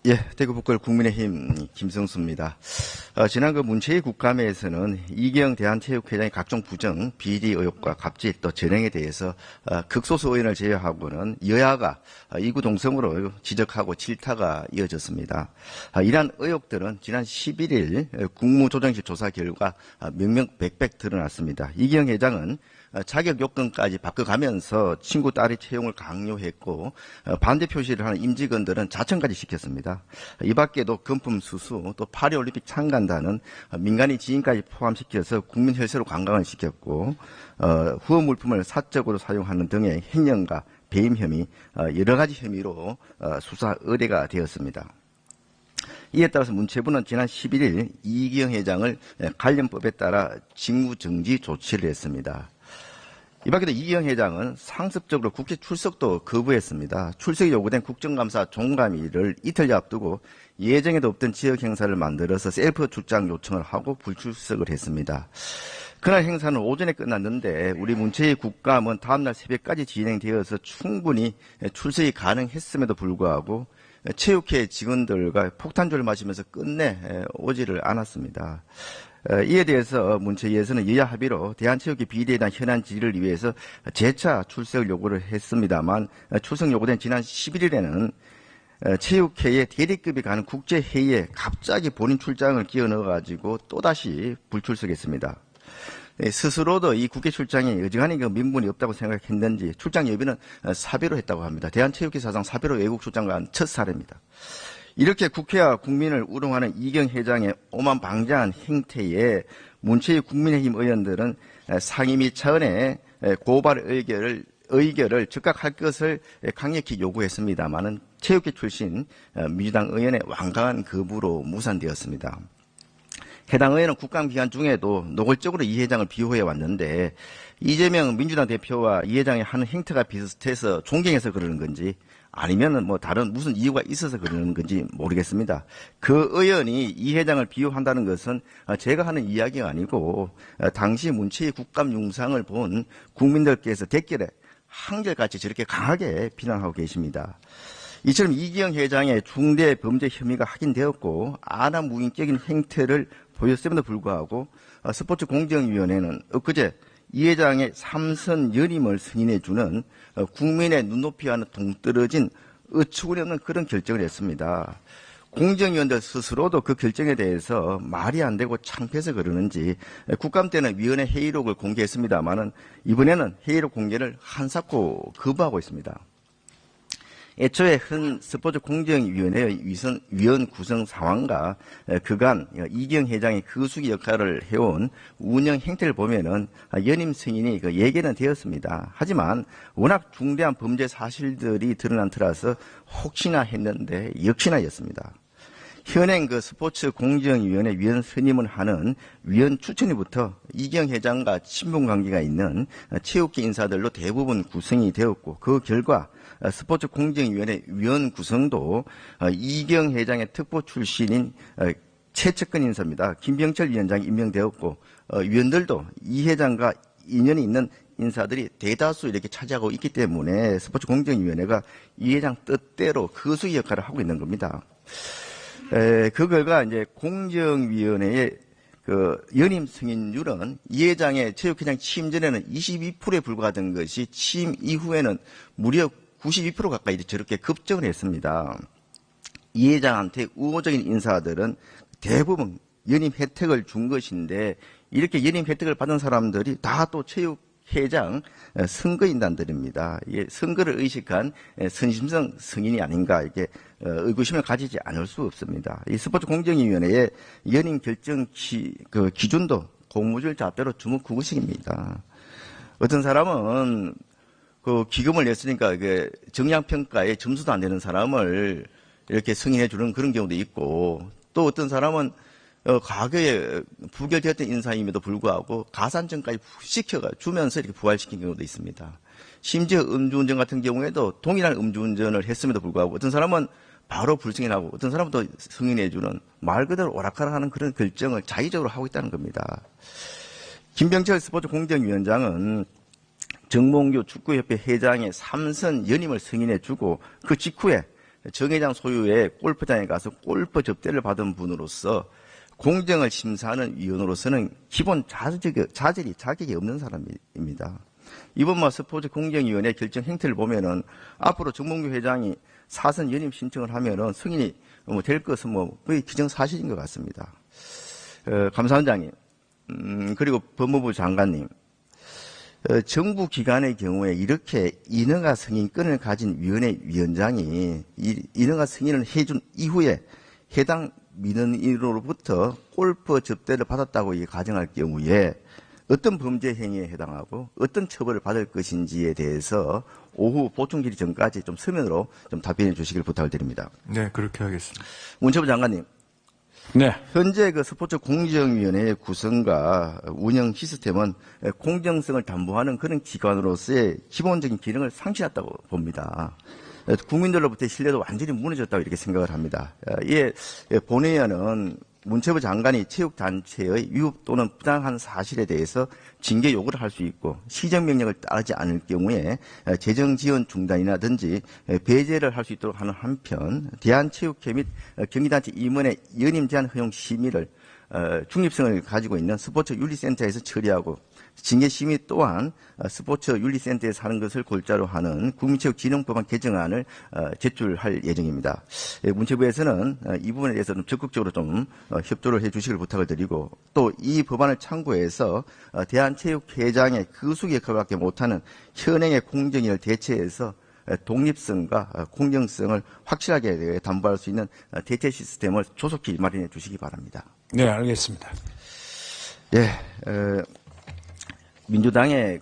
예, 대구 북걸 국민의힘 김성수입니다. 지난 문체위 국감에서는 이기영 대한체육회장의 각종 부정, 비리 의혹과 갑질 또 전행에 대해서 극소수 의원을 제외하고는 여야가 이구동성으로 지적하고 질타가 이어졌습니다. 이러한 의혹들은 지난 11일 국무조정실 조사 결과 명명백백 드러났습니다. 이기영 회장은 자격 요건까지 바꿔가면서 친구 딸의 채용을 강요했고 반대 표시를 하는 임직원들은 자청까지 시켰습니다. 이 밖에도 금품 수수 또 파리올림픽 참가한다는 민간인 지인까지 포함시켜서 국민 혈세로 관광을 시켰고 후원 물품을 사적으로 사용하는 등의 횡령과 배임 혐의 여러 가지 혐의로 수사 의뢰가 되었습니다. 이에 따라서 문체부는 지난 11일 이기영 회장을 관련법에 따라 직무정지 조치를 했습니다. 이 밖에도 이기영 회장은 상습적으로 국회 출석도 거부했습니다. 출석이 요구된 국정감사 종감일을 이틀 앞두고 예정에도 없던 지역 행사를 만들어서 셀프 출장 요청을 하고 불출석을 했습니다. 그날 행사는 오전에 끝났는데 우리 문체위 국감은 다음날 새벽까지 진행되어서 충분히 출석이 가능했음에도 불구하고 체육회 직원들과 폭탄주를 마시면서 끝내 오지를 않았습니다. 이에 대해서 문체위에서는 여야 합의로 대한체육회 비리에 대한 현안 질의를 위해서 재차 출석을 요구를 했습니다만 출석 요구된 지난 11일에는 체육회의 대리급이 가는 국제회의에 갑자기 본인 출장을 끼워 넣어가지고 또다시 불출석했습니다. 스스로도 이 국회 출장에 어지간히 명분이 없다고 생각했는지 출장 여비는 사비로 했다고 합니다. 대한체육회 사상 사비로 외국 출장 간 첫 사례입니다. 이렇게 국회와 국민을 우롱하는 이기영 회장의 오만방자한 행태에 문체위 국민의힘 의원들은 상임위 차원의 고발 의결을 즉각 할 것을 강력히 요구했습니다마는 체육회 출신 민주당 의원의 완강한 거부로 무산되었습니다. 해당 의원은 국감 기간 중에도 노골적으로 이 회장을 비호해 왔는데 이재명 민주당 대표와 이 회장이 하는 행태가 비슷해서 존경해서 그러는 건지 아니면은 다른 무슨 이유가 있어서 그러는 건지 모르겠습니다. 그 의원이 이 회장을 비호한다는 것은 제가 하는 이야기가 아니고 당시 문체위 국감 영상을 본 국민들께서 댓글에 한결같이 저렇게 강하게 비난하고 계십니다. 이처럼 이기영 회장의 중대 범죄 혐의가 확인되었고 아나무인격인 행태를 보였음에도 불구하고 스포츠공정위원회는 엊그제 이 회장의 3선 연임을 승인해주는 국민의 눈높이와는 동떨어진 어처구니없는 그런 결정을 했습니다. 공정위원들 스스로도 그 결정에 대해서 말이 안 되고 창피해서 그러는지 국감 때는 위원회 회의록을 공개했습니다마는 이번에는 회의록 공개를 한사코 거부하고 있습니다. 애초에 현 스포츠공정위원회의 위원 구성 상황과 그간 이기영 회장이 거수기 역할을 해온 운영 행태를 보면은 연임 승인이 예견은 되었습니다. 하지만 워낙 중대한 범죄 사실들이 드러난 터라서 혹시나 했는데 역시나였습니다. 현행 스포츠공정위원회 위원 선임을 하는 위원 추천위부터 이기영 회장과 친분 관계가 있는 체육계 인사들로 대부분 구성이 되었고 그 결과 스포츠공정위원회 위원 구성도 이기영 회장의 특보 출신인 최측근 인사입니다. 김병철 위원장이 임명되었고 위원들도 이 회장과 인연이 있는 인사들이 대다수 이렇게 차지하고 있기 때문에 스포츠공정위원회가 이 회장 뜻대로 거수기 역할을 하고 있는 겁니다. 그 결과 이제 공정위원회의 연임 승인율은 이 회장의 체육회장 취임 전에는 22%에 불과하던 것이 취임 이후에는 무려 92% 가까이 저렇게 급증을 했습니다. 이 회장한테 우호적인 인사들은 대부분 연임 혜택을 준 것인데 이렇게 연임 혜택을 받은 사람들이 다 또 체육회장 선거인단들입니다. 선거를 의식한 선심성 승인이 아닌가 이렇게 의구심을 가지지 않을 수 없습니다. 이 스포츠공정위원회의 연임 결정 기준도 고무줄 잣대로 주먹구구식입니다. 어떤 사람은 기금을 냈으니까 정량평가에 점수도 안 되는 사람을 이렇게 승인해 주는 그런 경우도 있고 또 어떤 사람은 과거에 부결되었던 인사임에도 불구하고 가산점까지 주면서 이렇게 부활시킨 경우도 있습니다. 심지어 음주운전 같은 경우에도 동일한 음주운전을 했음에도 불구하고 어떤 사람은 바로 불승인하고 어떤 사람은 또 승인해주는 말 그대로 오락가락하는 그런 결정을 자의적으로 하고 있다는 겁니다. 김병철 스포츠공정위원장은 정몽규 축구협회 회장의 3선 연임을 승인해주고 그 직후에 정회장 소유의 골프장에 가서 골프 접대를 받은 분으로서 공정을 심사하는 위원으로서는 기본 자격이 없는 사람입니다. 이번 스포츠 공정위원회 결정 행태를 보면은 앞으로 정몽규 회장이 사선 연임 신청을 하면은 승인이 될 것은 거의 기정사실인 것 같습니다. 감사원장님, 그리고 법무부 장관님, 정부 기관의 경우에 이렇게 인허가 승인권을 가진 위원회 위원장이 인허가 승인을 해준 이후에 해당 민원인으로부터 골프 접대를 받았다고 가정할 경우에 어떤 범죄 행위에 해당하고 어떤 처벌을 받을 것인지에 대해서 오후 보충 질의 전까지 좀 서면으로 좀 답변해 주시길 부탁을 드립니다. 네, 그렇게 하겠습니다. 문체부 장관님. 네. 현재 스포츠 공정위원회의 구성과 운영 시스템은 공정성을 담보하는 그런 기관으로서의 기본적인 기능을 상실했다고 봅니다. 국민들로부터의 신뢰도 완전히 무너졌다고 이렇게 생각을 합니다. 이에 본회의는 문체부 장관이 체육단체의 위법 또는 부당한 사실에 대해서 징계 요구를 할 수 있고 시정명령을 따르지 않을 경우에 재정 지원 중단이라든지 배제를 할 수 있도록 하는 한편 대한체육회 및 경기단체 임원의 연임 제한 허용 심의를 중립성을 가지고 있는 스포츠 윤리센터에서 처리하고 징계 심의 또한 스포츠 윤리센터에서 하는 것을 골자로 하는 국민체육진흥법안 개정안을 제출할 예정입니다. 문체부에서는 이 부분에 대해서 좀 적극적으로 좀 협조를 해주시길 부탁을 드리고 또 이 법안을 참고해서 대한체육회장의 그수기 역할밖에 못하는 현행의 공정위를 대체해서 독립성과 공정성을 확실하게 담보할 수 있는 대체 시스템을 조속히 마련해 주시기 바랍니다. 네, 알겠습니다. 예, 민주당의